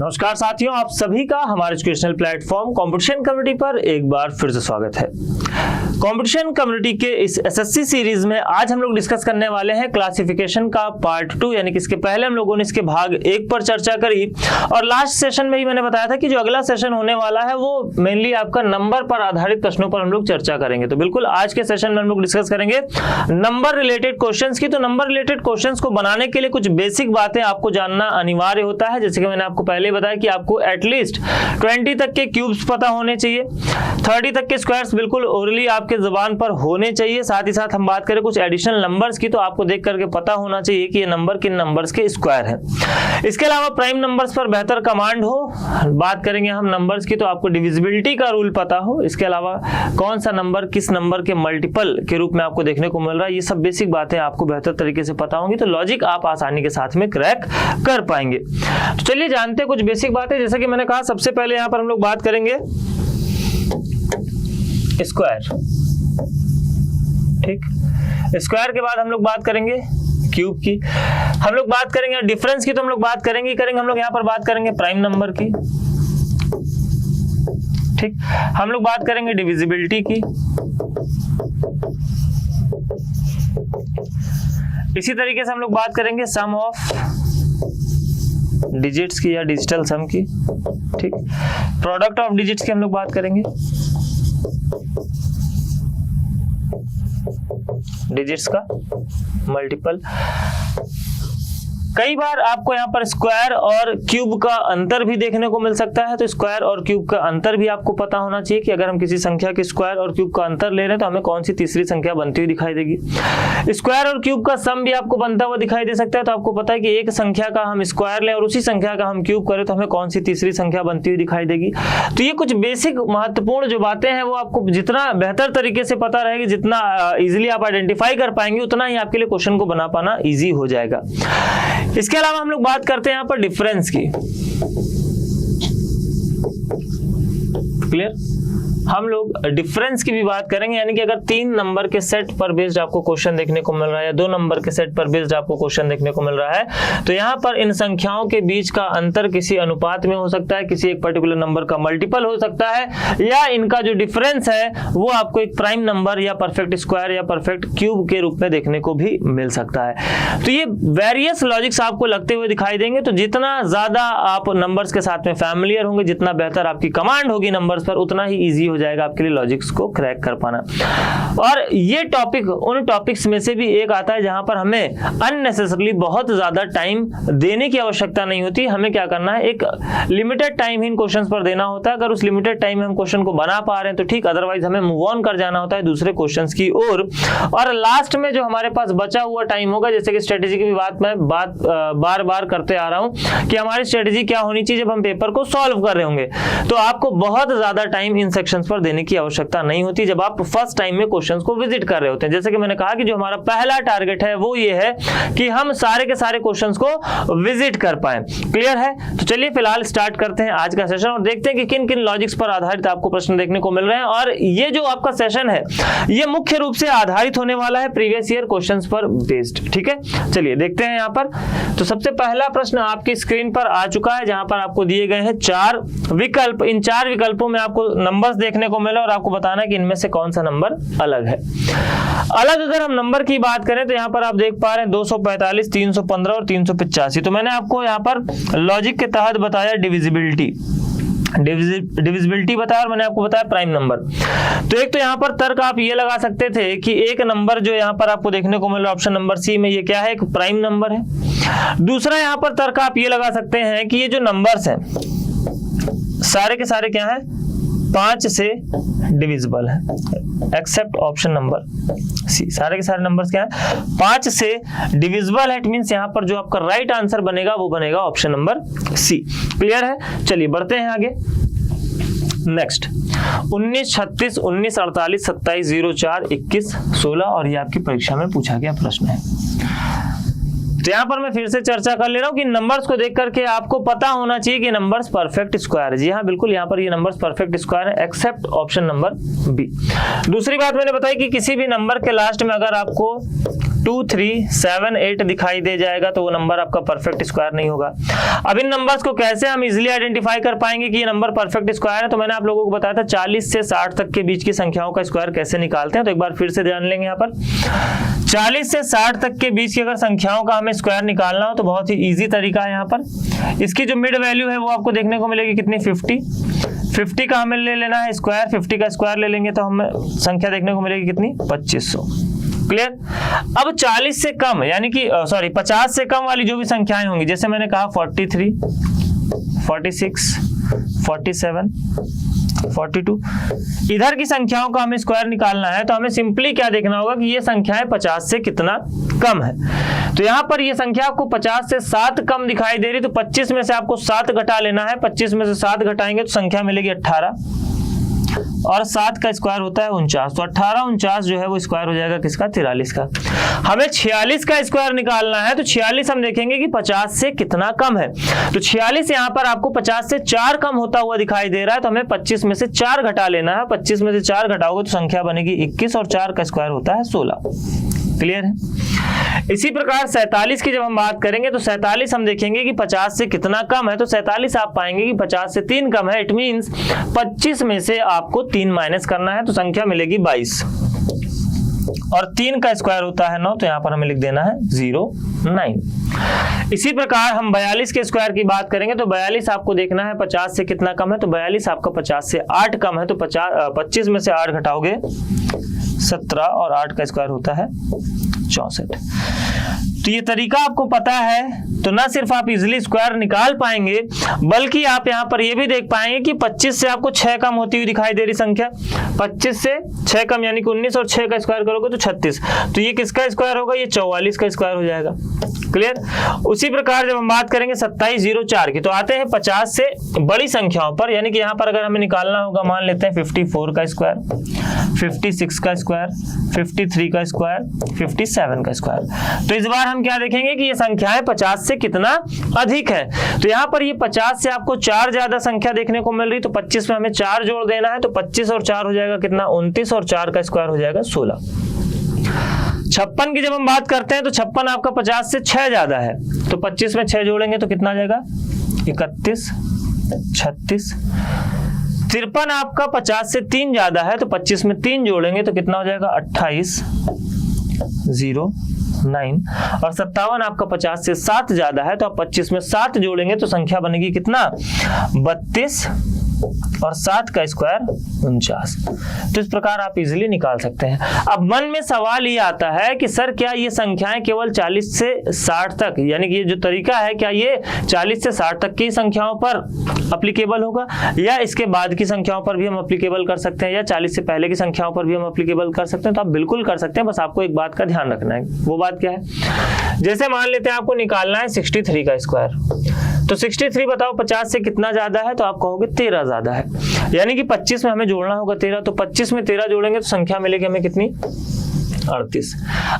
नमस्कार साथियों, आप सभी का हमारे एजुकेशनल प्लेटफॉर्म कंपटीशन कम्युनिटी पर एक बार फिर से स्वागत है। कंपटीशन कम्युनिटी के इस एसएससी सीरीज में आज हम लोग डिस्कस करने वाले हैं क्लासिफिकेशन का पार्ट 2, यानी कि इसके पहले हम लोगों ने इसके भाग 1 पर चर्चा करी और लास्ट सेशन में ही मैंने बताया था कि जो अगला सेशन होने वाला है वो मेनली आपका नंबर पर आधारित प्रश्नों पर हम लोग चर्चा करेंगे। तो बिल्कुल आज के सेशन में हम लोग डिस्कस करेंगे नंबर रिलेटेड क्वेश्चंस की। तो नंबर रिलेटेड क्वेश्चंस को बनाने के लिए कुछ बेसिक बातें आपको जानना अनिवार्य होता है। जैसे कि मैंने आपको पहले बताया कि आपको एटलीस्ट 20 तक के क्यूब्स पता होने चाहिए, 30 तक के स्क्वायर्स बिल्कुल ओरली आपके जुबान पर होने चाहिए। साथ ही साथ हम बात करें कुछ एडिशनल नंबर्स की, तो आपको देख करके पता होना चाहिए कि ये नंबर किन नंबर्स के स्क्वायर है। इसके अलावा प्राइम नंबर्स पर बेहतर कमांड हो। बात करेंगे हम नंबर्स की, तो आपको डिविजिबिलिटी का रूल पता हो। इसके अलावा कौन सा नंबर किस नंबर के मल्टीपल के रूप में आपको देखने को मिल रहा है, ये सब बेसिक बातें आपको बेहतर तरीके से पता होंगी, तो लॉजिक आप आसानी के साथ में क्रैक कर पाएंगे। तो चलिए जानते हैं कुछ बेसिक बातें। जैसा कि मैंने कहा, सबसे पहले यहां पर हम लोग बात करेंगे स्क्वायर। ठीक, स्क्वायर के बाद हम लोग बात करेंगे क्यूब की, हम लोग बात करेंगे डिफरेंस की, तो हम लोग बात करेंगे हम लोग यहां पर बात करेंगे प्राइम नंबर की। ठीक, हम लोग बात करेंगे डिविजिबिलिटी की। इसी तरीके से हम लोग बात करेंगे सम ऑफ डिजिट्स की या डिजिटल सम की। ठीक, प्रोडक्ट ऑफ डिजिट्स की हम लोग बात करेंगे, डिजिट्स का मल्टीपल। कई बार आपको यहाँ पर स्क्वायर और क्यूब का अंतर भी देखने को मिल सकता है, तो स्क्वायर और क्यूब का अंतर भी आपको पता होना चाहिए कि अगर हम किसी संख्या के स्क्वायर और क्यूब का अंतर ले रहे हैं तो हमें कौन सी तीसरी संख्या बनती हुई दिखाई देगी। स्क्वायर और क्यूब का सम भी आपको बनता हुआ दिखाई दे सकता है, तो आपको पता है कि एक संख्या का हम स्क्वायर लें और उसी संख्या का हम क्यूब करें तो हमें कौन सी तीसरी संख्या बनती हुई दिखाई देगी। तो ये कुछ बेसिक महत्वपूर्ण जो बातें हैं वो आपको जितना बेहतर तरीके से पता रहेगी, जितना इजिली आप आइडेंटिफाई कर पाएंगे, उतना ही आपके लिए क्वेश्चन को बना पाना ईजी हो जाएगा। इसके अलावा हम लोग बात करते हैं यहां पर डिफरेंस की। क्लियर, हम लोग डिफरेंस की भी बात करेंगे, यानी कि अगर 3 नंबर के सेट पर बेस्ड आपको क्वेश्चन देखने को मिल रहा है या 2 नंबर के सेट पर बेस्ड आपको क्वेश्चन देखने को मिल रहा है, तो यहाँ पर इन संख्याओं के बीच का अंतर किसी अनुपात में हो सकता है, किसी एक पर्टिकुलर नंबर का मल्टीपल हो सकता है, या इनका जो डिफरेंस है वो आपको एक प्राइम नंबर या परफेक्ट स्क्वायर या परफेक्ट क्यूब के रूप में देखने को भी मिल सकता है। तो ये वेरियस लॉजिक्स आपको लगते हुए दिखाई देंगे। तो जितना ज्यादा आप नंबर्स के साथ में फैमिलियर होंगे, जितना बेहतर आपकी कमांड होगी नंबर्स पर, उतना ही ईजी हो जाएगा आपके लिए लॉजिक्स को क्रैक कर पाना। और ये टॉपिक उन टॉपिक्स में से भी एक आता है जहां पर हमें अननेसेसरली बहुत ज्यादा टाइम देने की आवश्यकता नहीं होती। हमें क्या करना है, एक लिमिटेड टाइम इन क्वेश्चंस पर देना होता है। अगर उस लिमिटेड टाइम में हम क्वेश्चन को बना पा रहे हैं तो ठीक, अदरवाइज हमें मूव ऑन कर जाना होता है दूसरे क्वेश्चंस की ओर। और लास्ट में जो हमारे पास बचा हुआ टाइम होगा, जैसे कि स्ट्रेटेजी की बात मैं बार बार करते आ रहा हूं कि हमारी स्ट्रेटेजी क्या होनी चाहिए जब हम पेपर को सॉल्व कर रहे होंगे, तो आपको बहुत ज्यादा टाइम इन सेक्शंस पर देने की आवश्यकता नहीं होती जब आप फर्स्ट टाइम में क्वेश्चंस को विजिट कर रहे होते हैं। जैसे कि मैंने कहा कि जो हमारा पहला टारगेट है वो ये है कि हम सारे के सारे क्वेश्चंस को विजिट कर पाएं। क्लियर है? तो चलिए फिलहाल स्टार्ट करते हैं आज का सेशन और देखते हैं कि किन किन लॉजिक्स पर आधारित आपको प्रश्न देखने को मिल रहे हैं। और ये जो आपका सेशन है ये मुख्य रूप से आधारित होने वाला है प्रीवियस ईयर क्वेश्चंस पर बेस्ड। ठीक है, चलिए देखते हैं यहाँ पर। तो सबसे पहला प्रश्न आपकी स्क्रीन पर आ चुका है, जहां पर आपको दिए गए हैं 4 विकल्प। इन 4 विकल्पों में आपको नंबर्स देखने को मिला और आपको बताना है कि इनमें से कौन सा नंबर अलग है। अलग अगर हम नंबर की बात करें तो यहां पर आप देख पा रहे हैं 245, 315 और 385। तो मैंने आपको यहां पर लॉजिक के तहत बताया डिविजिबिलिटी बताया और मैंने आपको बताया प्राइम नंबर। तो एक तो यहां पर तर्क आप ये लगा सकते थे कि एक नंबर जो यहां पर आपको देखने को मिल रहा है ऑप्शन नंबर सी में, ये क्या है, एक प्राइम नंबर है। दूसरा यहां पर तर्क आप ये लगा सकते हैं कि ये जो नंबर्स हैं सारे के सारे क्या हैं, 5 से डिविजिबल है, एक्सेप्ट ऑप्शन नंबर सी। सारे के सारे नंबर्स क्या है, 5 से डिविजिबल है। इट मींस यहां पर जो आपका राइट आंसर बनेगा वो बनेगा ऑप्शन नंबर सी। क्लियर है? चलिए बढ़ते हैं आगे। नेक्स्ट 19, 36, 19, 48, 27, 04, 21, 16 और ये आपकी परीक्षा में पूछा गया प्रश्न है। तो यहाँ पर मैं फिर से चर्चा कर ले रहा हूँ कि नंबर्स को देख करके आपको पता होना चाहिए कि नंबर्स परफेक्ट स्क्वायर है। जी हाँ, बिल्कुल, यहाँ पर ये नंबर्स परफेक्ट स्क्वायर है एक्सेप्ट ऑप्शन नंबर बी। दूसरी बात मैंने बताई कि किसी भी नंबर के लास्ट में अगर आपको 2 3 7 8 दिखाई दे जाएगा तो वो नंबर आपका परफेक्ट स्क्वायर नहीं होगा। अब इन नंबर्स को कैसे हम इजीली आइडेंटिफाई कर पाएंगे कि ये नंबर परफेक्ट स्क्वायर है, तो मैंने आप लोगों को बताया था 40 से 60 तक के बीच की संख्याओं का स्क्वायर कैसे निकालते हैं। तो एक बार फिर से ध्यान लेंगे यहाँ पर 40 से 60 तक के बीच की अगर संख्याओं का हमें स्क्वायर निकालना हो तो बहुत ही इजी तरीका है। यहाँ पर इसकी जो मिड वैल्यू है वो आपको देखने को मिलेगी कितनी, 50 का हमें ले लेना है स्क्वायर, 50 का स्क्वायर ले लेंगे तो हमें संख्या देखने को मिलेगी कितनी, 2500। क्लियर। अब 40 से कम यानी कि 50 से कम वाली जो भी संख्याएं होंगी, जैसे मैंने कहा 43, 46, 47, 42, इधर की संख्याओं का हमें स्क्वायर निकालना है तो हमें सिंपली क्या देखना होगा कि ये संख्याएं 50 से कितना कम है। तो यहाँ पर ये संख्या आपको 50 से 7 कम दिखाई दे रही, तो 25 में से आपको 7 घटा लेना है। 25 में से 7 घटाएंगे तो संख्या मिलेगी 18 और 7 का स्क्वायर होता है 49, तो 18 49 जो है वो स्क्वायर हो जाएगा किसका, 43 का। हमें 46 का स्क्वायर निकालना है तो 46 हम देखेंगे कि 50 से कितना कम है, तो 46 यहाँ पर आपको 50 से 4 कम होता हुआ दिखाई दे रहा है, तो हमें 25 में से 4 घटा लेना है। 25 में से 4 घटाओगे तो संख्या बनेगी 21 और 4 का स्क्वायर होता है 16। क्लियर है। इसी प्रकार 47 की जब हम बात करेंगे तो 47 हम देखेंगे कि 50 से कितना कम है, तो 47 आप पाएंगे कि 50 से 3 कम है। इट मींस 25 में से आपको 3 माइनस करना है तो संख्या मिलेगी 22 और 3 का स्क्वायर होता है 9, तो यहाँ पर हमें लिख देना है 09। इसी प्रकार हम 42 के स्क्वायर की बात करेंगे तो 42 आपको देखना है 50 से कितना कम है, तो 42 आपका 50 से 8 कम है, तो 25 में से 8 घटाओगे 17 और 8 का स्क्वायर होता है 64। तो ये तरीका आपको पता है तो ना सिर्फ आप इजीली स्क्वायर निकाल पाएंगे बल्कि आप यहाँ पर ये भी देख पाएंगे कि 25 से आपको 6 कम होती हुई दिखाई दे रही संख्या, 25 से 6 कम यानी कि 19 और 6 का स्क्वायर करोगे तो 36, तो ये किसका स्क्वायर होगा, ये 44 का स्क्वायर हो जाएगा। क्लियर। उसी प्रकार जब हम बात करेंगे 2704 की तो आते हैं 50 से बड़ी संख्याओं पर, यानी कि यहाँ पर अगर हमें निकालना होगा मान लेते हैं 54 का स्क्वायर, 56 का स्क्वायर, 53 का स्क्वायर, 57 का स्क्वायर। तो इस बार हम क्या देखेंगे कि ये संख्याएं 50 से कितना अधिक है, तो यहाँ पर ये 50 से आपको 4 ज्यादा संख्या देखने को मिल रही, तो 25 में हमें 4 जोड़ देना है, तो 25 और 4 हो जाएगा कितना, 29 और 4 का स्क्वायर हो जाएगा 16। 56 की जब हम बात करते हैं तो 56 आपका 50 से 6 ज्यादा है, तो 25 में 6 जोड़ेंगे तो कितना आ जाएगा, 31, 36। 53 आपका 50 से 3 ज्यादा है, तो 25 में 3 जोड़ेंगे तो कितना हो जाएगा, 28, 09। और 57 आपका 50 से 7 ज्यादा है, तो आप 25 में 7 जोड़ेंगे तो संख्या बनेगी कितना, 32 और 7 का स्क्वायर 49। तो इस प्रकार आप इजीली निकाल सकते हैं। अब मन में सवाल ये आता है कि सर क्या ये संख्याएं केवल 40 से 60 तक, यानी कि ये जो तरीका है क्या ये 40 से 60 तक की संख्याओं पर अप्लीकेबल होगा या इसके बाद की संख्याओं पर भी हम अप्लीकेबल कर सकते हैं या 40 से पहले की संख्याओं पर भी हम अप्लीकेबल कर सकते हैं? तो आप बिल्कुल कर सकते हैं, बस आपको एक बात का ध्यान रखना है। वो बात क्या है, जैसे मान लेते हैं आपको निकालना है 63 का स्क्वायर, तो 63 बताओ 50 से कितना ज्यादा है, तो आप कहोगे 13 ज्यादा है, यानी कि 25 में हमें जोड़ना होगा 13, तो 25 में 13 जोड़ेंगे तो संख्या मिलेगी हमें कितनी, 38।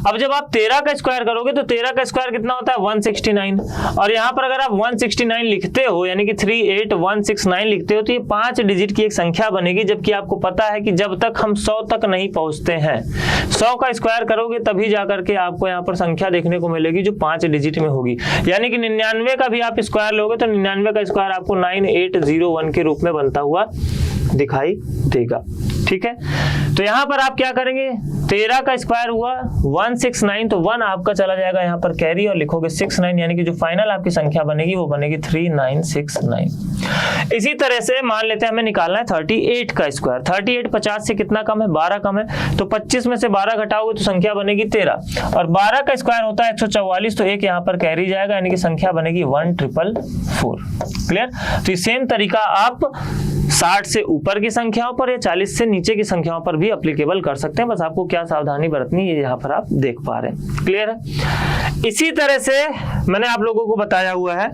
अब जब आप 13 का स्क्वायर करोगे तो 13 का स्क्वायर कितना होता है, 169, और यहाँ पर अगर आप 169 लिखते हो यानी कि 38169 लिखते हो तो ये 5 डिजिट की एक संख्या बनेगी, जबकि आपको पता है कि जब तक हम 100 तक नहीं पहुंचते हैं, 100 का स्क्वायर करोगे तभी जाकर के आपको यहाँ पर संख्या देखने को मिलेगी जो 5 डिजिट में होगी, यानी कि 99 का भी आप स्क्वायर लोगे तो 99 का स्क्वायर आपको 9801 के रूप में बनता हुआ दिखाई देगा। ठीक है, तो यहां पर आप क्या करेंगे, 13 का स्क्वायर हुआ 169, तो 1 आपका चला जाएगा यहां पर कैरी और लिखोगे 69, यानी कि जो फाइनल आपकी संख्या बनेगी वो बनेगी 3969। इसी तरह से मान लेते हैं हमें निकालना है 38 का स्क्वायर, 38 50 से कितना कम है, 12 कम है, तो 25 में से 12 घटाओगे तो संख्या बनेगी 13, और 12 का स्क्वायर होता है 144, तो एक यहाँ पर कैरी जाएगा यानी कि संख्या बनेगी 1444। क्लियर। तो सेम तरीका आप 60 से ऊपर की संख्याओं पर या 40 से नीचे की संख्याओं पर भी एप्लीकेबल कर सकते हैं, बस आपको क्या सावधानी बरतनी है यहाँ पर आप देख पा रहे हैं। क्लियर है। इसी तरह से मैंने आप लोगों को बताया हुआ है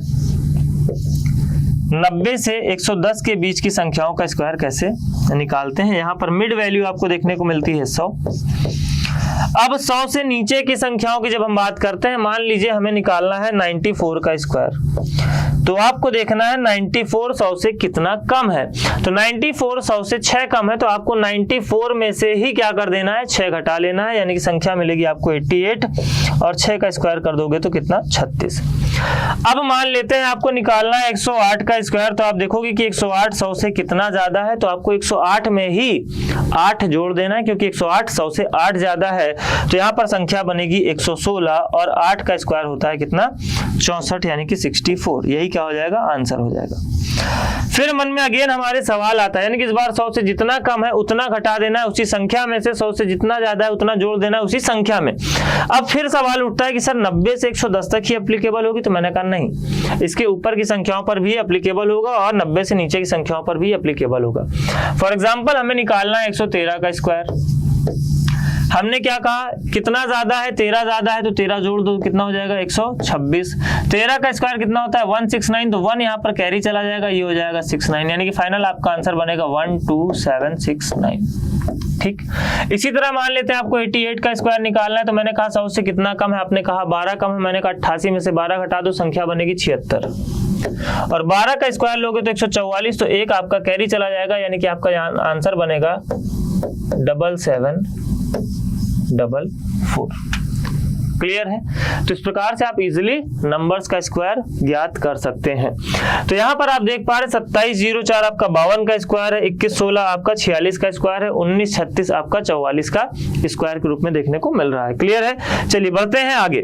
90 से 110 के बीच की संख्याओं का स्क्वायर कैसे निकालते हैं। यहाँ पर मिड वैल्यू आपको देखने को मिलती है 100। अब 100 से नीचे की संख्याओं की जब हम बात करते हैं, मान लीजिए हमें निकालना है 94 का स्क्वायर, तो आपको देखना है 94 100 से कितना कम है। तो 94 100 से 6 कम है, तो आपको 94 में से ही क्या कर देना है, 6 घटा लेना है, यानी कि संख्या मिलेगी आपको 88 और 6 का स्क्वायर कर दोगे तो कितना 36। अब मान लेते हैं आपको निकालना है 108 का स्क्वायर, तो आप देखोगे कि 108 100 से कितना ज्यादा है, तो आपको 108 में ही 8 जोड़ देना है, क्योंकि 108 100 से 8 ज्यादा है, तो यहाँ पर संख्या बनेगी 116 और 8 का स्क्वायर होता है कितना 64, यानी कि 64। यही क्या हो जाएगा, आंसर हो जाएगा। फिर मन में अगेन हमारे सवाल आता है, यानी कि इस बार 100 से जितना कम है उतना घटा देना है उसी संख्या में से, 100 से जितना ज्यादा है उतना जोड़ देना है उसी संख्या में। अब फिर सवाल उठता है कि सर 90 से 110 तक ही एप्लीकेबल होगी, तो मैंने कहा नहीं, इसके ऊपर की संख्याओं पर भी एप्लीकेबल होगा और 90 से नीचे की संख्याओं पर भी एप्लीकेबल होगा। फॉर एग्जाम्पल हमें निकालना है 113 का स्क्वायर। हमने क्या कहा, कितना ज्यादा है, 13 ज्यादा है, तो 13 जोड़ दो, कितना हो जाएगा 126। 13 का स्क्वायर कितना होता है 169, तो 1 यहाँ पर कैरी चला जाएगा, ये हो जाएगा 69, यानी कि फाइनल आपका आंसर बनेगा 12769। ठीक, इसी तरह मान लेते हैं आपको 88 का स्क्वायर निकालना है, तो मैंने कहा 100 से कितना कम है, आपने कहा 12 कम है, मैंने कहा 88 में से 12 घटा दो, संख्या बनेगी 76 और 12 का स्क्वायर लोगे तो 144, तो एक आपका कैरी चला जाएगा, यानी कि आपका आंसर बनेगा 7744। क्लियर है? तो इस प्रकार से आप इजीली नंबर्स का स्क्वायर ज्ञात कर सकते हैं। तो यहाँ पर आप देख पा रहे 2704 आपका 52 का स्क्वायर है, 2116 आपका 46 का स्क्वायर है, 1936 आपका 44 का स्क्वायर के रूप में देखने को मिल रहा है। क्लियर है? चलिए बढ़ते हैं आगे।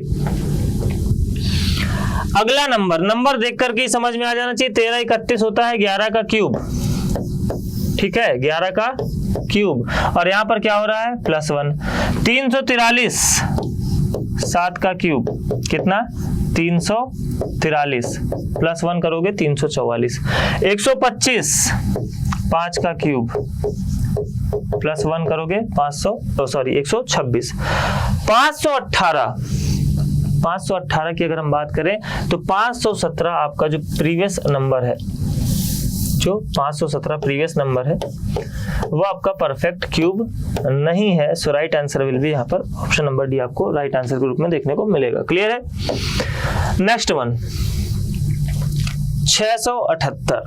अगला नंबर देख करके ही समझ में आ जाना चाहिए। 13 31 होता है 11 का क्यूब, ठीक है, 11 का क्यूब, और यहाँ पर क्या हो रहा है +1। 343 7 का क्यूब, कितना 343, +1 करोगे 344। 125 5 का क्यूब, +1 करोगे 126। 518 की अगर हम बात करें तो 517 आपका जो प्रीवियस नंबर है, जो 517 प्रीवियस नंबर है वो आपका परफेक्ट क्यूब नहीं है। So right answer will B यहाँ पर ऑप्शन नंबर डी आपको राइट आंसर के रूप में देखने को मिलेगा। क्लियर है? Next one 678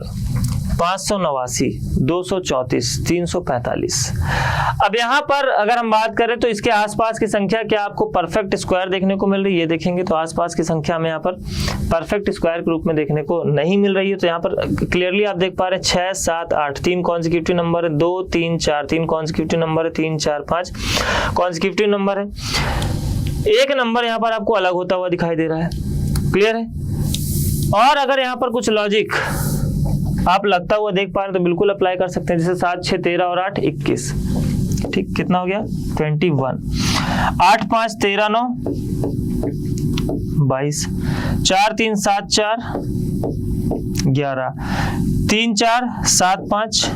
589 234 345। अब यहाँ पर अगर हम बात करें तो इसके आसपास की संख्या क्या आपको परफेक्ट स्क्वायर देखने को मिल रही है, ये देखेंगे तो आसपास की संख्या में यहाँ पर परफेक्ट स्क्वायर के रूप में देखने को नहीं मिल रही है। तो यहाँ पर क्लियरली आप देख पा रहे हैं 6 7 8 3 कॉन्जिक्यूटिव नंबर है, 2 3 4 3 कॉन्जिक्यूटिव नंबर है, 3 4 5 कॉन्जिक्यूटिव नंबर है। एक नंबर यहाँ पर आपको अलग होता हुआ दिखाई दे रहा है। क्लियर है? और अगर यहाँ पर कुछ लॉजिक आप लगता हुआ देख पा रहे हैं तो बिल्कुल अप्लाई कर सकते हैं, जैसे 7 6 13 और 8 21। ठीक, कितना हो गया 21। 8 5 13 9 22। 4 3 7 4 11। 3 4 7 5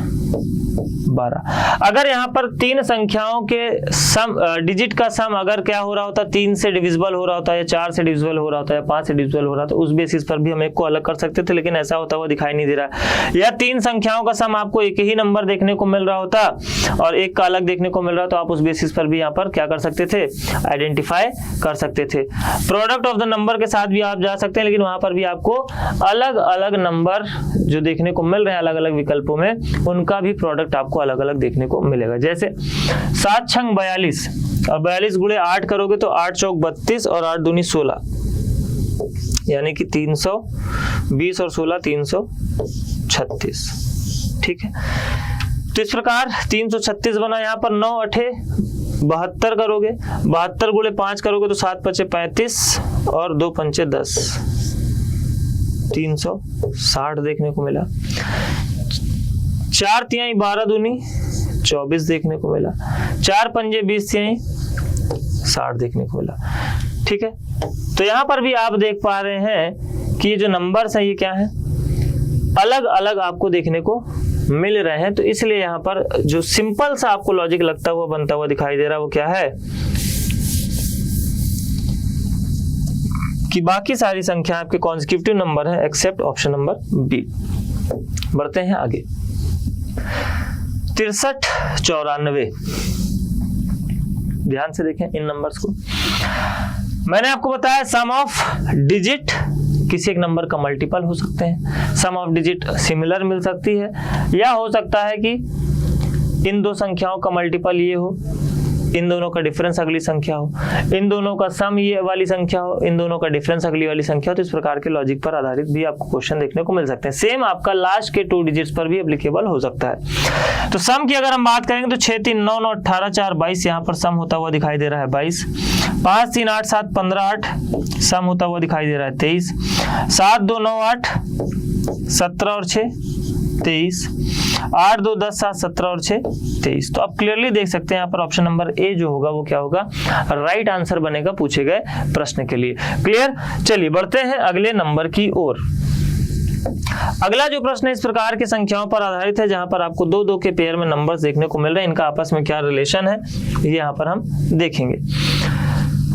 12। अगर यहाँ पर तीन संख्याओं के सम डिजिट का सम अगर क्या हो रहा होता, 3 से डिविजिबल हो रहा होता है, या 4 से डिविजिबल हो रहा होता है, या 5 से डिविजिबल हो रहा था, उस बेसिस पर भी हम एक को अलग कर सकते थे, लेकिन ऐसा होता हुआ दिखाई नहीं दे रहा है। या तीन संख्याओं का सम आपको एक ही नंबर देखने को मिल रहा होता और एक का अलग देखने को मिल रहा, तो आप उस बेसिस पर भी यहाँ पर क्या कर सकते थे, आइडेंटिफाई कर सकते थे। प्रोडक्ट ऑफ द नंबर के साथ भी आप जा सकते हैं, लेकिन वहां पर भी आपको अलग अलग नंबर जो देखने को मिल रहे हैं अलग अलग विकल्पों में, उनका भी प्रोडक्ट आपको अलग अलग देखने को मिलेगा। जैसे 7 छंग 42 और 42 गुणे 8 करोगे तो 8 चौक 32 और 8 दूनी 16, यानी कि 320 और 16 336। ठीक है, तो इस प्रकार 336 बना। यहाँ पर 9 8 72 करोगे, 72 गुणे 5 करोगे तो 7 5 35 और 2 5 10, 360 देखने को मिला। 4 तिहाई 12 दूनी 24 देखने को मिला। 4 पंजे 20 तिहाई 60 देखने को मिला। ठीक है, तो यहाँ पर भी आप देख पा रहे हैं कि ये जो नंबर्स हैं ये क्या है, अलग अलग आपको देखने को मिल रहे हैं। तो इसलिए यहाँ पर जो सिंपल सा आपको लॉजिक लगता हुआ बनता हुआ दिखाई दे रहा है वो क्या है कि बाकी सारी संख्या आपके कॉन्जिक्यूटिव नंबर है एक्सेप्ट ऑप्शन नंबर बी। बढ़ते हैं आगे। 63 94। ध्यान से देखें इन नंबर्स को। मैंने आपको बताया सम ऑफ डिजिट किसी एक नंबर का मल्टीपल हो सकते हैं, सम ऑफ डिजिट सिमिलर मिल सकती है, या हो सकता है कि इन दो संख्याओं का मल्टीपल ये हो, इन दोनों का डिफरेंस अगली संख्या हो, इन दोनों का सम ये वाली संख्या हो, इन दोनों का डिफरेंस अगली वाली संख्या हो। तो इस प्रकार के लॉजिक पर आधारित भी आपको क्वेश्चन देखने को मिल सकते हैं। सेम आपका लास्ट के 2 डिजिट्स पर भी एप्लीकेबल हो सकता है। तो सम की अगर हम बात करेंगे तो 6 3 9 9 18 4 22 यहाँ पर सम होता हुआ दिखाई दे रहा है 22, 5 3 8 7 15 8 सम होता हुआ दिखाई दे रहा है 23, 7 2 9 8 17 और 6 23, 8 2 10 7 17 और 6 23। तो आप क्लियरली देख सकते हैं यहाँ पर ऑप्शन नंबर ए जो होगा वो क्या होगा, राइट आंसर बनेगा पूछे गए प्रश्न के लिए। क्लियर। चलिए बढ़ते हैं अगले नंबर की ओर। अगला जो प्रश्न इस प्रकार की संख्याओं पर आधारित है जहां पर आपको 2 2 के पेयर में नंबर्स देखने को मिल रहे हैं, इनका आपस में क्या रिलेशन है ये यहाँ पर हम देखेंगे।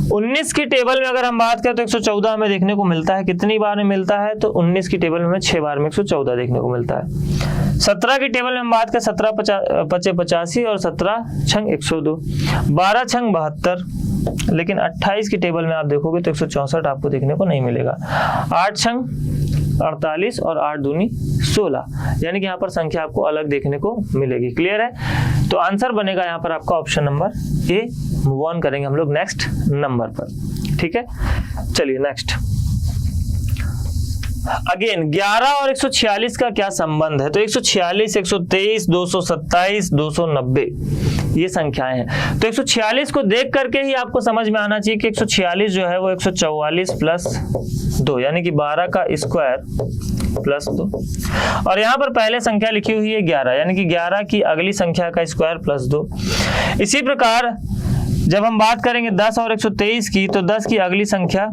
19 की टेबल में अगर हम बात करें तो 114 हमें देखने को मिलता है, कितनी बार में मिलता है, तो 19 की टेबल में हमें 6 बार में 114 देखने को मिलता है। 17 की टेबल में हम बात करें 17 पचे 85 और 17 छंग 102, 12 छंग 72, लेकिन 28 की टेबल में आप देखोगे तो 164 आपको देखने को नहीं मिलेगा। 8 छंग 48 और 8 दूनी 16, यानी कि यहाँ पर संख्या आपको अलग देखने को मिलेगी। क्लियर है। तो आंसर बनेगा यहाँ पर आपका option number A. Move on करेंगे हम लोग नेक्स्ट नंबर पर। ठीक है, चलिए नेक्स्ट। अगेन 11 और 146 का क्या संबंध है, तो 146, 123, 227, 290 ये संख्याएं हैं। तो 146 को देख करके ही आपको समझ में आना चाहिए कि 146 जो है वो 144 प्लस 2 यानी कि 12 का स्क्वायर प्लस 2, और यहाँ पर पहले संख्या लिखी हुई है 11 यानी कि 11 की अगली संख्या का स्क्वायर प्लस 2। इसी प्रकार जब हम बात करेंगे 10 और 123 की, तो 10 की अगली संख्या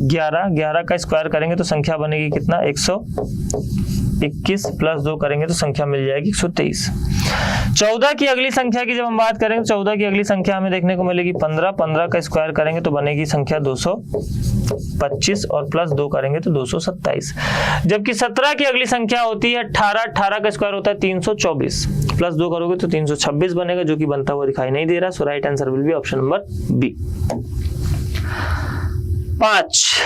11, 11 का स्क्वायर करेंगे तो संख्या बनेगी कितना 121 प्लस 2 करेंगे तो संख्या मिल जाएगी 123। 14 की अगली संख्या की जब हम बात करेंगे 14 की अगली संख्या हमें देखने को मिलेगी 15, 15 का स्क्वायर करेंगे तो बनेगी संख्या 225 और प्लस 2 करेंगे तो 227। जबकि 17 की अगली संख्या होती है 18, 18 का स्क्वायर होता है 324, प्लस 2 करोगे तो 326 बनेगा, जो कि बनता हुआ दिखाई नहीं दे रहा। So right answer will be option number B. 5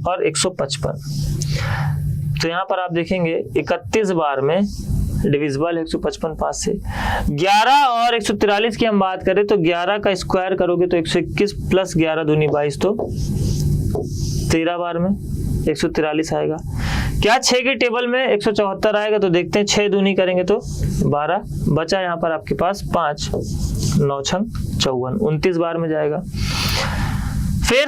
और 155, तो यहाँ पर आप देखेंगे 31 बार में डिविजिबल है 155 5 से। 11 और 143 की हम बात करें तो 11 का स्क्वायर करोगे तो 121 प्लस 11 दूनी 22, तो 13 बार में 143 आएगा। क्या 6 की टेबल में 174 आएगा, तो देखते हैं 6 दूनी करेंगे तो 12, बचा यहाँ पर आपके पास 5, 9 छंग 54, 29 बार में जाएगा। फिर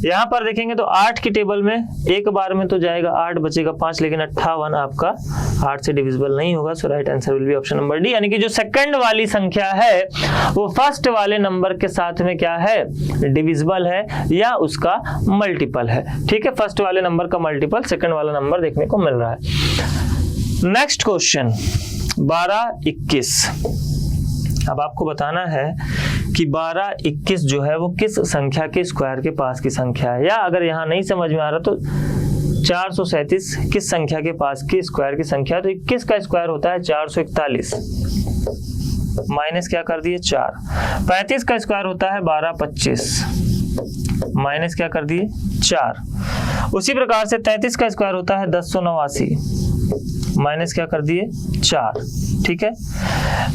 यहाँ पर देखेंगे तो 8 की टेबल में एक बार में तो जाएगा 8, बचेगा 5, लेकिन 58 आपका 8 से डिविजिबल नहीं होगा। So right answer will be option number D, यानी कि जो सेकंड वाली संख्या है वो फर्स्ट वाले नंबर के साथ में क्या है, डिविजिबल है या उसका मल्टीपल है। ठीक है, फर्स्ट वाले नंबर का मल्टीपल सेकंड वाला नंबर देखने को मिल रहा है। Next question 12 21। अब आपको बताना है कि 12 21 जो है वो किस संख्या के स्क्वायर के पास की संख्या है, या अगर यहाँ नहीं समझ में आ रहा तो 437 किस संख्या के पास की स्क्वायर की संख्या है। तो 21 का स्क्वायर होता है 441, माइनस क्या कर दिए 4। 35 का स्क्वायर होता है 1225, माइनस क्या कर दिए 4। उसी प्रकार से 33 का स्क्वायर होता है 1089, माइनस क्या कर दिए 4। ठीक है,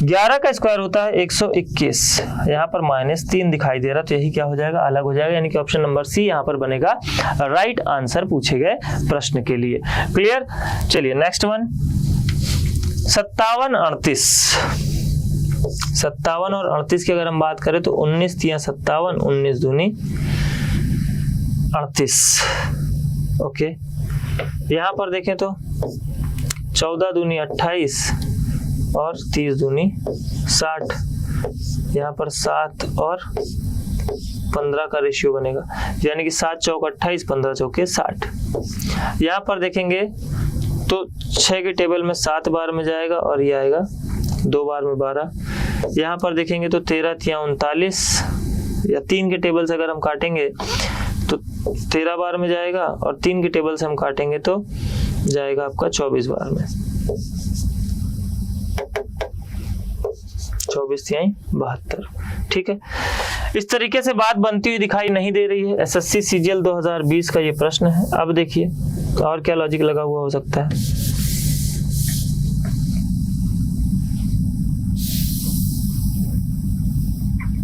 11 का स्क्वायर होता है 121, यहाँ पर -3 दिखाई दे रहा, तो यही क्या हो जाएगा, अलग हो जाएगा, यानी कि ऑप्शन नंबर सी यहाँ पर बनेगा राइट आंसर पूछे गए प्रश्न के लिए। क्लियर। चलिए नेक्स्ट वन 57 38। 57 और 38 की अगर हम बात करें तो 19 तिया 57, 19 दूनी 38। ओके, यहाँ पर देखें तो 14 दूनी 28 और 30 दूनी 60, यहाँ पर 7 और 15 का रेशियो बनेगा, यानी कि 7 चौक 28, 15 चौके 60। यहाँ पर देखेंगे तो 6 के टेबल में 7 बार में जाएगा और ये आएगा 2 बार में 12। यहाँ पर देखेंगे तो 13 तिया 39, या 3 के टेबल से अगर हम काटेंगे तो 13 बार में जाएगा, और 3 के टेबल से हम काटेंगे तो जाएगा आपका 24 बार में, 24 तिहाई 72। ठीक है, इस तरीके से बात बनती हुई दिखाई नहीं दे रही है। एसएससी सीजीएल 2020 का ये प्रश्न है। अब देखिए और क्या लॉजिक लगा हुआ हो सकता है।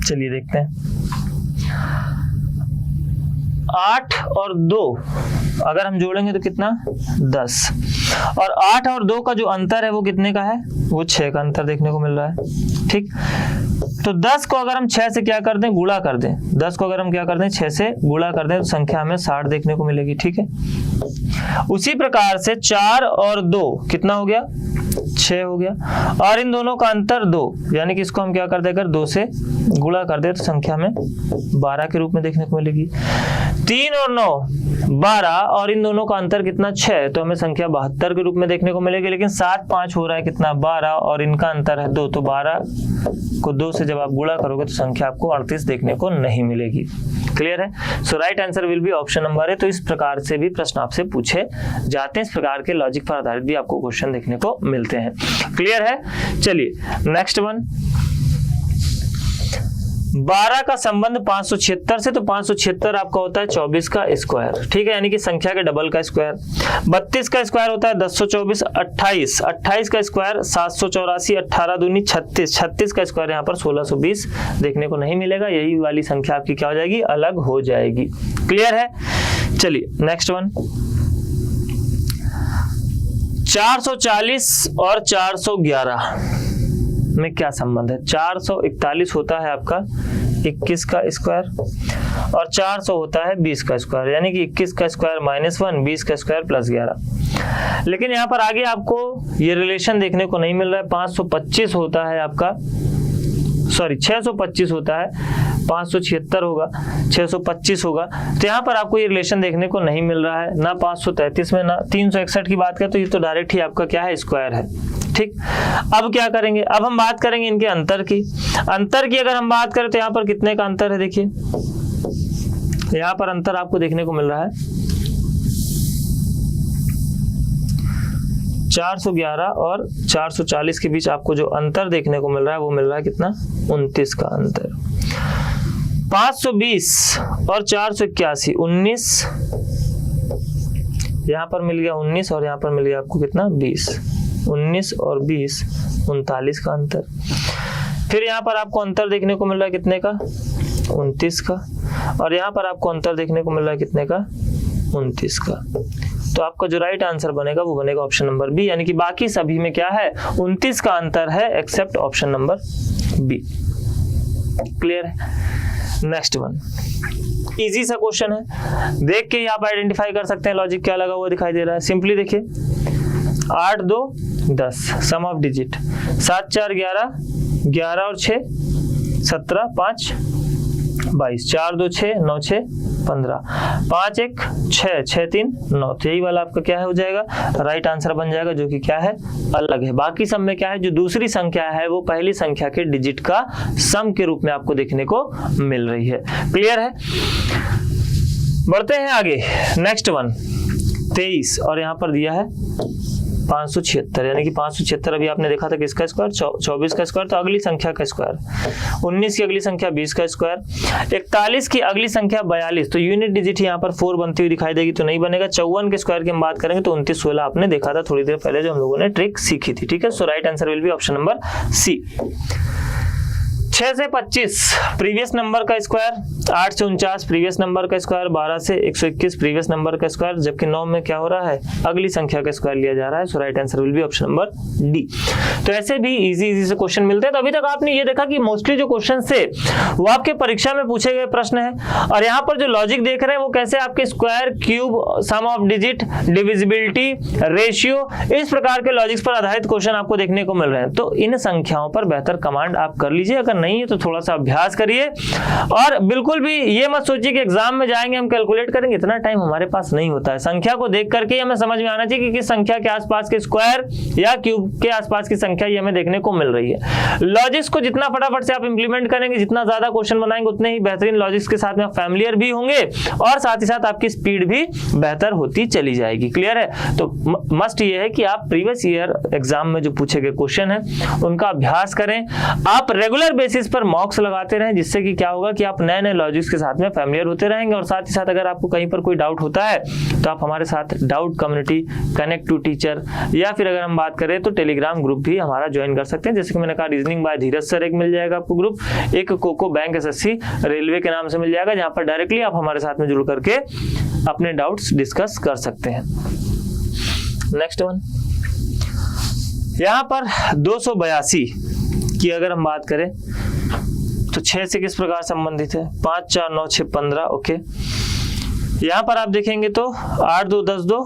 चलिए देखते हैं। 8 और 2 अगर हम जोड़ेंगे तो कितना 10, और 8 और 2 का जो अंतर है वो कितने का है, वो 6 का अंतर देखने को मिल रहा है। ठीक, तो 10 को अगर हम 6 से क्या कर दें, गुणा कर दें, 10 को अगर हम क्या कर दें 6 से गुणा कर दें तो संख्या हमें 60 देखने को मिलेगी। ठीक है, उसी प्रकार से 4 और 2 कितना हो गया 6 हो गया, और इन दोनों का अंतर 2, यानी कि इसको हम क्या कर दें, अगर 2 से गुणा कर दे तो संख्या हमें 12 के रूप में देखने को मिलेगी। 3 और 9 12, और इन दोनों का अंतर कितना 6, तो हमें संख्या 72 के रूप में देखने को मिलेगी। लेकिन 7 5 हो रहा है कितना 12, और इनका अंतर है 2, तो 12 को 2 से जब आप गुणा करोगे तो संख्या आपको 38 देखने को नहीं मिलेगी। क्लियर है? So right answer will be option number है। तो इस प्रकार से भी प्रश्न आपसे पूछे जाते हैं, इस प्रकार के लॉजिक पर आधारित भी आपको क्वेश्चन देखने को मिलते हैं। क्लियर है? चलिए नेक्स्ट वन, 12 का संबंध 576 से, तो 576 आपका होता है 24 का स्क्वायर। ठीक है, यानी कि संख्या के डबल का स्क्वायर। 32 का स्क्वायर होता है 1024, 28 का स्क्वायर 784, 18 दूनी 36, 36 का स्क्वायर यहाँ पर 1620 देखने को नहीं मिलेगा। यही वाली संख्या आपकी क्या हो जाएगी, अलग हो जाएगी। क्लियर है? चलिए नेक्स्ट वन, 440 और 411 में क्या संबंध है। 441 होता है आपका 21 का स्क्वायर, और 400 होता है 20 का स्क्वायर, यानी कि 21 का स्क्वायर -1, 20 का स्क्वायर +11। लेकिन यहाँ पर आगे आपको ये रिलेशन देखने को नहीं मिल रहा है। 525 होता है आपका, सॉरी 625 होता है, 576 होगा, 625 होगा, तो यहाँ पर आपको ये रिलेशन देखने को नहीं मिल रहा है, ना 533 में ना 361 की बात करें तो ये तो डायरेक्ट ही आपका क्या है, स्क्वायर है। ठीक, अब क्या करेंगे, अब हम बात करेंगे इनके अंतर की। अंतर की अगर हम बात करें तो यहाँ पर कितने का अंतर है, देखिए यहाँ पर अंतर आपको देखने को मिल रहा है 411 और 440 के बीच आपको जो अंतर देखने को मिल रहा है वो मिल रहा है कितना, 29 का अंतर। 520 और 481, 19, यहाँ पर मिल गया 19 और यहाँ पर मिल गया आपको कितना 20, 19 और 20 39 का अंतर। फिर यहाँ पर आपको अंतर देखने को मिल रहा है कितने का, 29 का, और यहाँ पर आपको अंतर देखने को मिल रहा है कितने का, 29 का। तो आपका जो राइट आंसर बनेगा वो बनेगा ऑप्शन नंबर बी, यानी कि बाकी सभी में क्या है, 29 का अंतर है except option number B. Clear है? नेक्स्ट वन, इजी सा क्वेश्चन है, देख के ही आप आइडेंटिफाई कर सकते हैं लॉजिक क्या लगा हुआ दिखाई दे रहा है। सिंपली देखिए, 8 2 10 सम ऑफ डिजिट, 7 4 11, 11 और 6 17, 5 22, 4 2 6, 9 6 15, 5 1 6, 6 3 9, तो यही वाला आपका क्या है हो जाएगा, राइट आंसर बन जाएगा, जो कि क्या है, अलग है। बाकी सब में क्या है, जो दूसरी संख्या है वो पहली संख्या के डिजिट का सम के रूप में आपको देखने को मिल रही है। क्लियर है? बढ़ते हैं आगे, नेक्स्ट वन 23 और यहाँ पर दिया है 576, यानी कि 576 अभी आपने देखा था किसका स्क्वायर, 24 का स्क्वायर, तो अगली संख्या का स्क्वायर। 19 की अगली संख्या 20 का स्क्वायर। 41 की अगली संख्या 42, तो यूनिट डिजिट यहाँ पर 4 बनती हुई दिखाई देगी, तो नहीं बनेगा। 54 के स्क्वायर की हम बात करेंगे तो 29 16 आपने देखा था थोड़ी देर पहले जो हम लोगों ने ट्रिक सीखी थी। ठीक है, so right answer will be option number C. 6 से 25 प्रीवियस नंबर का स्क्वायर, 8 से 49 प्रीवियस नंबर का स्क्वायर, 12 से 121 प्रीवियस नंबर का स्क्वायर, जबकि 9 में क्या हो रहा है, अगली संख्या का स्क्वायर लिया जा रहा है। So right answer will be option number D. तो ऐसे भी इजी से क्वेश्चन मिलते हैं। तो अभी तक आपने ये देखा कि मोस्टली जो क्वेश्चन थे वो आपके परीक्षा में पूछे गए प्रश्न है, और यहाँ पर जो लॉजिक देख रहे हैं वो कैसे आपके square, cube, sum of digit, divisibility, ratio, इस प्रकार के लॉजिक्स पर आधारित क्वेश्चन आपको देखने को मिल रहे हैं। तो इन संख्याओं पर बेहतर कमांड आप कर लीजिए, अगर नहीं है तो थोड़ा सा अभ्यास करिए, और बिल्कुल भी ये मत सोचिए कि एग्जाम में जाएंगे हम कैलकुलेट करेंगे, इतना टाइम हमारे पास नहीं होता है। संख्या को देख करके हमें समझ में आना चाहिए कि किस संख्या के आसपास के स्क्वायर या क्यूब के आसपास की संख्या ये हमें देखने को मिल रही है। लॉजिक्स को जितना फटाफट से आप इंप्लीमेंट करेंगे, जितना ज्यादा क्वेश्चन बनाएंगे, उतने ही बेहतरीन लॉजिक्स के साथ में आप फैमिलियर भी होंगे, और साथ ही साथ आपकी स्पीड भी बेहतर होती चली जाएगी। क्लियर है? तो मस्ट ये है कि आप प्रीवियस ईयर एग्जाम में जो पूछे गए क्वेश्चन है उनका अभ्यास करें। आप रेगुलर बेसिस बेसिस पर मॉक्स लगाते रहें, जिससे कि क्या होगा कि आप नए नए लॉजिक्स के साथ में फैमिलियर होते रहेंगे। और साथ ही साथ अगर आपको कहीं पर कोई डाउट होता है तो आप हमारे साथ doubt community, connect to teacher, या फिर अगर हम बात करें तो टेलीग्राम ग्रुप भी हमारा ज्वाइन कर सकते हैं। जैसे कि मैंने कहा, रीजनिंग बाय धीरज सर एक मिल जाएगा आपको ग्रुप, एक कोको बैंक एसएससी रेलवे के नाम से मिल जाएगा, जहां पर डायरेक्टली आप हमारे साथ में जुड़ करके अपने डाउट्स डिस्कस कर सकते हैं। नेक्स्ट वन, यहां पर 282 की अगर हम बात करें तो 6 से किस प्रकार संबंधित है? 5 4 9 6 15। ओके, यहाँ पर आप देखेंगे तो 8 2 10 2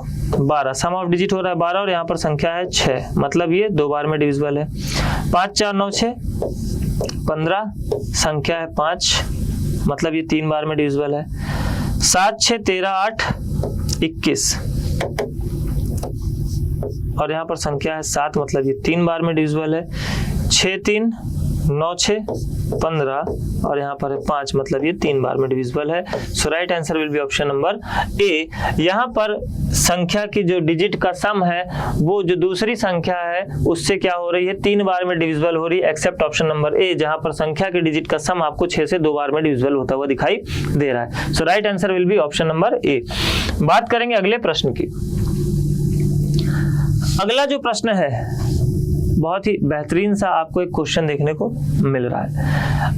12, सम ऑफ डिजिट हो रहा है 12 और यहाँ पर संख्या है 6, मतलब ये 2 बार में डिविजिबल है। 5 4 9 6 15, संख्या है 5, मतलब ये 3 बार में डिविजिबल है। 7 6 13 8 21 और यहाँ पर संख्या है 7, मतलब ये 3 बार में डिविजिबल है। 6 3 9 6 15 और यहाँ पर है 5, मतलब ये 3 बार में डिविजिबल है। So right answer will be option number A. यहाँ पर संख्या की जो डिजिट का सम है वो जो दूसरी संख्या है उससे क्या हो रही है? 3 बार में डिविजिबल हो रही है, एक्सेप्ट ऑप्शन नंबर ए, जहाँ पर संख्या की डिजिट का सम आपको 6 से 2 बार में डिविजिबल होता हुआ दिखाई दे रहा है। So right answer will be option number A. बात करेंगे अगले प्रश्न की। अगला जो प्रश्न है बहुत ही बेहतरीन सा आपको एक क्वेश्चन देखने को मिल रहा है।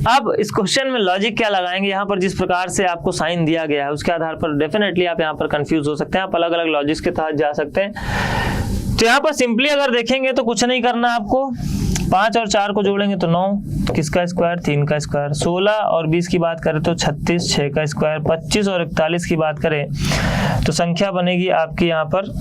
अब इस क्वेश्चन में लॉजिक क्या लगाएंगे, यहाँ पर जिस प्रकार से आपको साइन दिया गया है उसके आधार पर डेफिनेटली आप यहाँ पर कंफ्यूज हो सकते हैं, आप अलग अलग लॉजिक्स के तहत जा सकते हैं। तो यहाँ पर सिंपली अगर देखेंगे तो कुछ नहीं करना आपको, 5 और 4 को जोड़ेंगे तो 9, किसका स्क्वायर? 3 का स्क्वायर। 16 और 20 की बात करें तो 36, 6 का स्क्वायर। 25 और 41 की बात करें तो संख्या बनेगी आपकी यहाँ पर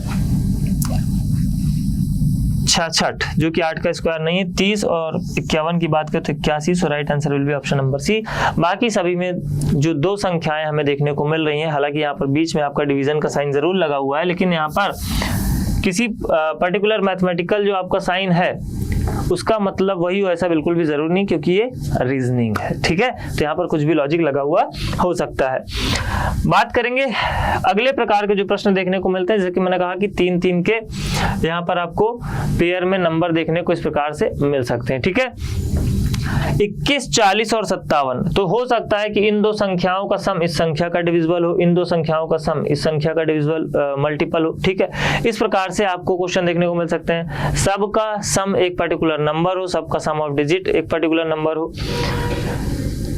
66, जो कि 8 का स्क्वायर नहीं है। 30 और 51 की बात करें तो 81। So right answer will be option number C. बाकी सभी में जो 2 संख्याएं हमें देखने को मिल रही हैं, हालांकि यहाँ पर बीच में आपका डिवीजन का साइन जरूर लगा हुआ है, लेकिन यहाँ पर किसी पर्टिकुलर मैथमेटिकल जो आपका साइन है उसका मतलब वही हो ऐसा बिल्कुल भी जरूरी नहीं, क्योंकि ये रीजनिंग है। ठीक है, तो यहाँ पर कुछ भी लॉजिक लगा हुआ हो सकता है। बात करेंगे अगले प्रकार के जो प्रश्न देखने को मिलते हैं, जैसे कि मैंने कहा कि 3 3 के यहाँ पर आपको पेयर में नंबर देखने को इस प्रकार से मिल सकते हैं। ठीक है, 21, 40 और 57। तो हो सकता है कि इन 2 संख्याओं का सम इस संख्या का डिविजिबल हो, इन 2 संख्याओं का सम इस संख्या का डिविजिबल मल्टीपल हो। ठीक है, इस प्रकार से आपको क्वेश्चन देखने को मिल सकते हैं। सबका सम एक पर्टिकुलर नंबर हो, सबका सम ऑफ डिजिट एक पर्टिकुलर नंबर हो,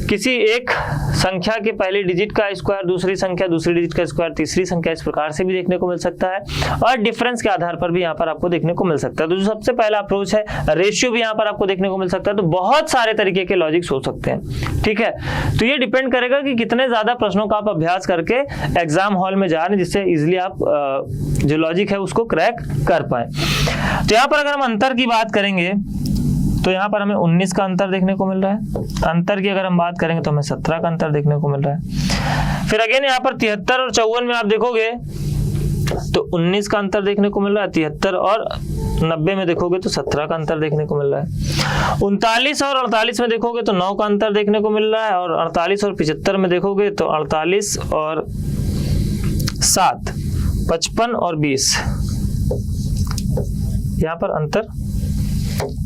किसी एक संख्या के पहले डिजिट का स्क्वायर दूसरी संख्या, दूसरी डिजिट का स्क्वायर तीसरी संख्या, इस प्रकार से भी देखने को मिल सकता है। और डिफरेंस के आधार पर भी यहाँ पर आपको देखने को मिल सकता है। तो जो सबसे पहला अप्रोच है, रेशियो भी यहाँ पर आपको देखने को मिल सकता है। तो बहुत सारे तरीके के लॉजिक्स हो सकते हैं। ठीक है, तो ये डिपेंड करेगा कि कितने ज्यादा प्रश्नों का आप अभ्यास करके एग्जाम हॉल में जा रहे हैं, जिससे इजिली आप जो लॉजिक है उसको क्रैक कर पाए। तो यहाँ पर अगर हम अंतर की बात करेंगे तो यहाँ पर हमें 19 का अंतर देखने को मिल रहा है। अंतर की अगर हम बात करेंगे तो हमें 17 का अंतर देखने को मिल रहा है। फिर अगेन यहाँ पर 73 और 54 में आप देखोगे तो 19 का अंतर देखने को मिल रहा है। 73 और 90 में देखोगे तो 17 का अंतर देखने को मिल रहा है। 39 और 48 में देखोगे तो 9 का अंतर देखने को मिल रहा है। और 48 और 75 में देखोगे तो 48 और 7, 55 और 20, यहाँ पर अंतर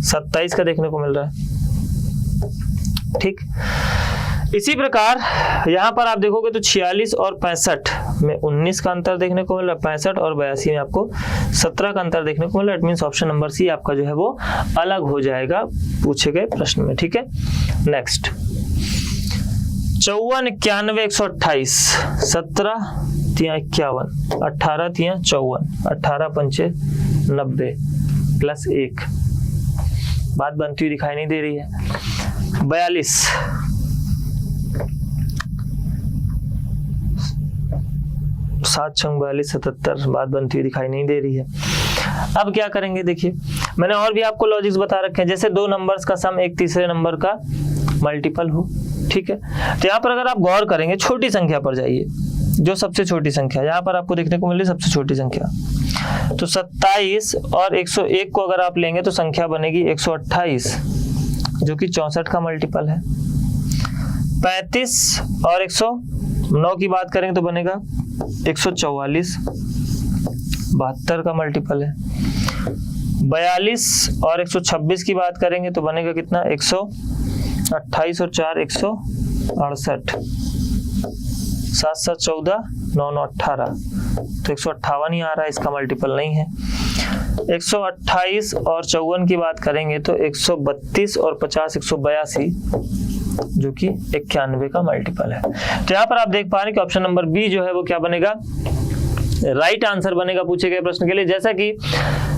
27 का देखने को मिल रहा है। ठीक, इसी प्रकार यहाँ पर आप देखोगे तो 46 और 65 में 19 का अंतर देखने को मिल रहा है। 65 और 82 में आपको 17 का अंतर देखने को मिल रहा है। It means option number C आपका जो है वो अलग हो जाएगा पूछे गए प्रश्न में। ठीक है, नेक्स्ट 54, 91, 128, 17 3 51, 18 3 54, 18 5 90 प्लस 1। बात बनती हुई दिखाई नहीं दे रही है। 42, 7 6 42, 77, बात बनती हुई दिखाई नहीं दे रही है। अब क्या करेंगे, देखिए मैंने और भी आपको लॉजिक्स बता रखे हैं, जैसे 2 नंबर्स का सम एक तीसरे नंबर का मल्टीपल हो। ठीक है, तो यहाँ पर अगर आप गौर करेंगे, छोटी संख्या पर जाइए, जो सबसे छोटी संख्या यहाँ पर आपको देखने को मिल रही है, सबसे छोटी संख्या तो 27 और 101 को अगर आप लेंगे तो संख्या बनेगी 128, जो कि 64 का मल्टीपल है। 35 और 109 की बात करेंगे तो बनेगा 144, 72 का मल्टीपल है। 42 और 126 की बात करेंगे तो बनेगा कितना? 28 और 4 168, 7 7 14, 9 9 18, तो 158 ही आ रहा है, इसका मल्टीपल नहीं है। 128 और 54 की बात करेंगे तो 132 और 50 182, जो कि 91 का मल्टीपल है। तो यहाँ पर आप देख पा रहे हैं कि ऑप्शन नंबर बी जो है वो क्या बनेगा, राइट आंसर बनेगा पूछे गए प्रश्न के लिए। जैसा कि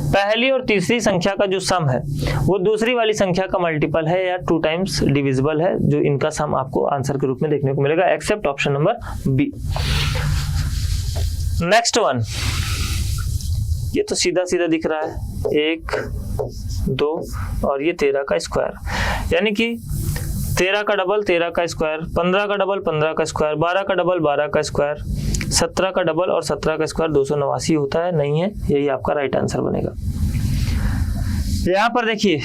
पहली और तीसरी संख्या का जो सम है वो दूसरी वाली संख्या का मल्टीपल है या 2 टाइम्स डिविजिबल है, जो इनका सम आपको आंसर के रूप में देखने को मिलेगा, except option number B. Next one, ये तो सीधा सीधा दिख रहा है, 1 2 और ये 13 का स्क्वायर, यानी कि 13 का डबल 13 का स्क्वायर, 15 का डबल 15 का स्क्वायर, 12 का डबल 12 का स्क्वायर, 17 का डबल और 17 का स्क्वायर 289 होता है, नहीं है, यही आपका राइट आंसर बनेगा। यहां पर देखिए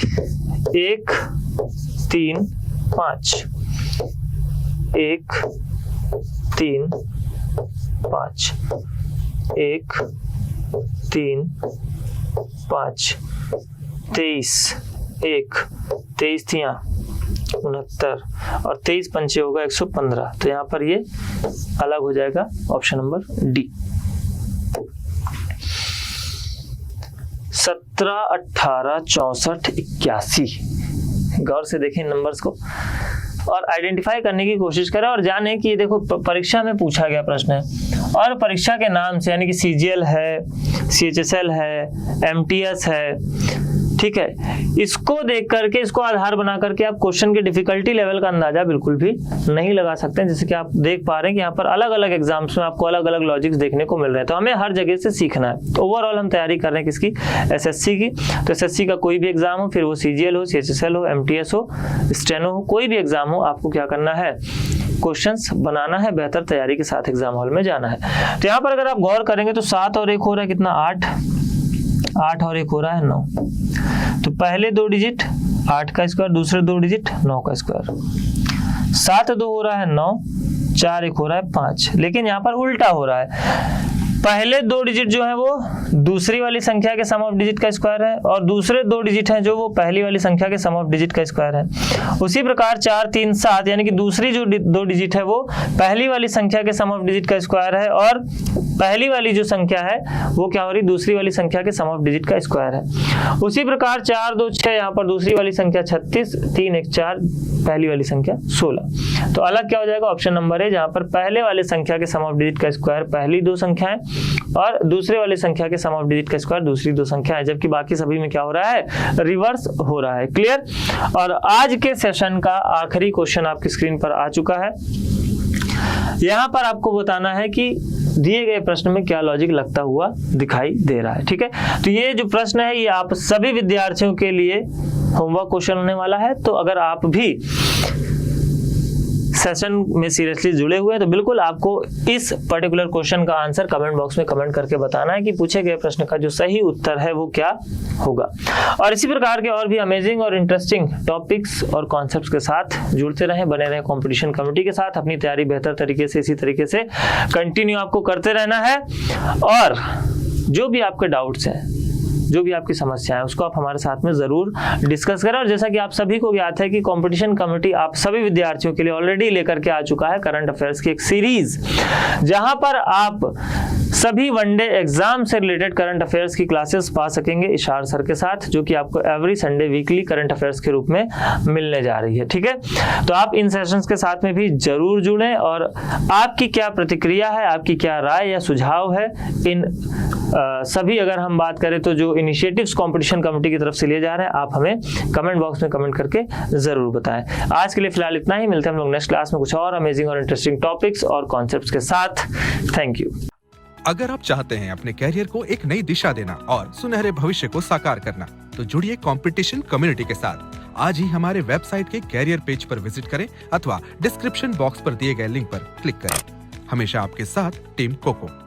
1 3 5, 1 3 5, 1 3 5, 23, 23 थियां 69 और 23 पंचे होगा 115, तो यहाँ पर ये अलग हो जाएगा, ऑप्शन नंबर डी। 17 18 64 81, गौर से देखें नंबर्स को और आइडेंटिफाई करने की कोशिश करें और जाने कि ये देखो परीक्षा में पूछा गया प्रश्न है और परीक्षा के नाम से, यानी कि CGL है, CHSL है, MTS है, ठीक है, इसको देख करके, इसको आधार बना करके आप क्वेश्चन के डिफिकल्टी लेवल का अंदाजा बिल्कुल भी नहीं लगा सकते हैं। जैसे कि आप देख पा रहे हैं कि यहाँ पर अलग अलग एग्जाम्स में आपको अलग अलग लॉजिक्स देखने को मिल रहे हैं, तो हमें हर जगह से सीखना है। तो ओवरऑल हम तैयारी कर रहे हैं किसकी, SSC की। तो SSC का कोई भी एग्जाम हो, फिर वो CGL हो, CHSL हो, MTS हो, स्टेनो हो, कोई भी एग्जाम हो, आपको क्या करना है, क्वेश्चंस बनाना है, बेहतर तैयारी के साथ एग्जाम हॉल में जाना है। तो यहाँ पर अगर आप गौर करेंगे तो 7 और 1 हो रहा है कितना, 8, 8 और 1 हो रहा है 9, तो पहले 2 डिजिट 8 का स्क्वायर, दूसरे 2 डिजिट 9 का स्क्वायर, 7 2 हो रहा है 9, 4 1 हो रहा है 5, लेकिन यहाँ पर उल्टा हो रहा है, पहले 2 डिजिट जो है वो दूसरी वाली संख्या के सम ऑफ डिजिट का स्क्वायर है और दूसरे 2 डिजिट हैं जो वो पहली वाली संख्या के सम ऑफ डिजिट का स्क्वायर है। उसी प्रकार 4 3 7, यानी कि दूसरी जो 2 डिजिट है वो पहली वाली संख्या के सम ऑफ डिजिट का स्क्वायर है और पहली वाली जो संख्या है वो क्या हो रही, दूसरी वाली संख्या के सम ऑफ डिजिट का स्क्वायर है। उसी प्रकार 4 2 6, यहाँ पर दूसरी वाली संख्या 36, 3 1 4, पहली वाली संख्या 16। तो अलग क्या हो जाएगा, ऑप्शन नंबर है, जहां पर पहले वाले संख्या के सम ऑफ डिजिट का स्क्वायर पहली 2 संख्याएं और दूसरे वाले संख्या के सम ऑफ डिजिट का स्क्वायर दूसरी 2 संख्याएं, जबकि बाकी सभी में क्या हो रहा है, रिवर्स हो रहा है। क्लियर। और आज के सेशन का आखिरी क्वेश्चन आपकी स्क्रीन पर आ चुका है। यहां पर आपको बताना है कि दिए गए प्रश्न में क्या लॉजिक लगता हुआ दिखाई दे रहा है। ठीक है, तो ये जो प्रश्न है ये आप सभी विद्यार्थियों के लिए होमवर्क क्वेश्चन होने वाला है। तो अगर आप भी सेशन में सीरियसली जुड़े हुए हैं तो बिल्कुल आपको इस पर्टिकुलर क्वेश्चन का आंसर कमेंट बॉक्स में कमेंट करके बताना है कि पूछे गए प्रश्न का जो सही उत्तर है वो क्या होगा। और इसी प्रकार के और भी अमेजिंग और इंटरेस्टिंग टॉपिक्स और कॉन्सेप्ट्स के साथ जुड़ते रहें, बने रहें कंपटीशन कमेटी के साथ। अपनी तैयारी बेहतर तरीके से इसी तरीके से कंटिन्यू आपको करते रहना है और जो भी आपके डाउट्स हैं, जो भी आपकी समस्या है उसको आप हमारे साथ में जरूर डिस्कस करें। और जैसा कि आप सभी को ज्ञात है कि कंपटीशन कमेटी आप सभी विद्यार्थियों के लिए ऑलरेडी लेकर के आ चुका है करंट अफेयर्स की एक सीरीज, जहां पर आप सभी वनडे एग्जाम से रिलेटेड करंट अफेयर्स की क्लासेस पा सकेंगे इशार सर के साथ, जो कि आपको every Sunday weekly current affairs के रूप में मिलने जा रही है। ठीक है, तो आप इन सेशंस के साथ में भी जरूर जुड़ें और आपकी क्या प्रतिक्रिया है, आपकी क्या राय या सुझाव है इन सभी, अगर हम बात करें तो जो इनिशिएटिव्स कंपटीशन कमेटी की तरफ से लिए जा रहे हैं, आप हमें कमेंट बॉक्स में कमेंट करके जरूर बताएं। आज के लिए फिलहाल इतना ही, मिलते हैं हम लोग नेक्स्ट क्लास में कुछ और अमेजिंग और इंटरेस्टिंग टॉपिक्स और कॉन्सेप्ट्स के साथ। Thank you. अगर आप चाहते हैं अपने कैरियर को एक नई दिशा देना और सुनहरे भविष्य को साकार करना, तो जुड़िए कंपटीशन कम्युनिटी के साथ। आज ही हमारे वेबसाइट के कैरियर पेज पर विजिट करें अथवा डिस्क्रिप्शन बॉक्स पर दिए गए लिंक पर क्लिक करें। हमेशा आपके साथ टीम कोको।